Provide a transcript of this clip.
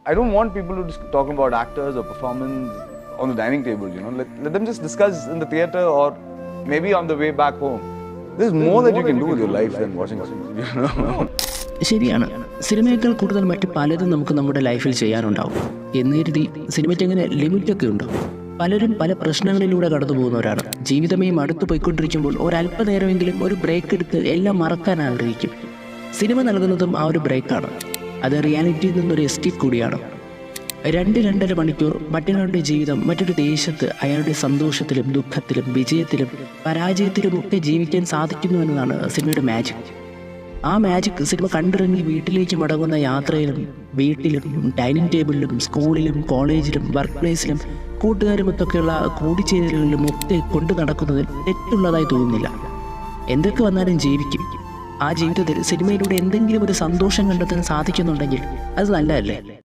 I don't want people to just talk about actors or performance on the dining table, you know. Let them just discuss in the theatre or maybe on the way back home. There's more that you can do with your life than watching, you know. ശരിയാണ്, സിനിമയേക്കാൾ കൂടുതൽ മറ്റ് പലതും നമുക്ക് നമ്മുടെ ലൈഫിൽ ചെയ്യാനുണ്ടാവും. എന്ന് കരുതി സിനിമയ്ക്ക് അങ്ങനെ ലിമിറ്റൊക്കെ ഉണ്ടോ? പലരും പല പ്രശ്നങ്ങളിലൂടെ കടന്നു പോകുന്നവരാണ്. ജീവിതമേ മടുത്തു പോയിക്കൊണ്ടിരിക്കുമ്പോൾ ഒരല്പനേരമെങ്കിലും ഒരു ബ്രേക്ക് എടുത്ത് എല്ലാം മറക്കാൻ ആഗ്രഹിക്കും. സിനിമ നൽകുന്നതും ആ ഒരു ബ്രേക്കാണ്. അത് റിയാലിറ്റിയിൽ നിന്നൊരു എസ്കേപ്പ് കൂടിയാണ്. 2-2.5 മണിക്കൂർ മറ്റൊരാളുടെ ജീവിതം മറ്റൊരു ദേശത്ത് അയാളുടെ സന്തോഷത്തിലും ദുഃഖത്തിലും വിജയത്തിലും പരാജയത്തിലും ഒക്കെ ജീവിക്കാൻ സാധിക്കുന്നു എന്നതാണ് സിനിമയുടെ മാജിക്. ആ മാജിക് സിനിമ കണ്ടിറങ്ങി വീട്ടിലേക്ക് മടങ്ങുന്ന യാത്രയിലും വീട്ടിലും ഡൈനിങ് ടേബിളിലും സ്കൂളിലും കോളേജിലും വർക്ക് പ്ലേസിലും കൂട്ടുകാരുമൊത്തൊക്കെയുള്ള കൂടിച്ചേരലുകളിലും ഒക്കെ കൊണ്ടു നടക്കുന്നതിൽ തെറ്റുള്ളതായി തോന്നുന്നില്ല. എന്തൊക്കെ വന്നാലും ജീവിക്കും. ആ ജീവിതത്തിൽ സിനിമയിലൂടെ എന്തെങ്കിലും ഒരു സന്തോഷം കണ്ടെത്താൻ സാധിക്കുന്നുണ്ടെങ്കിൽ അത് നല്ലതല്ലേ?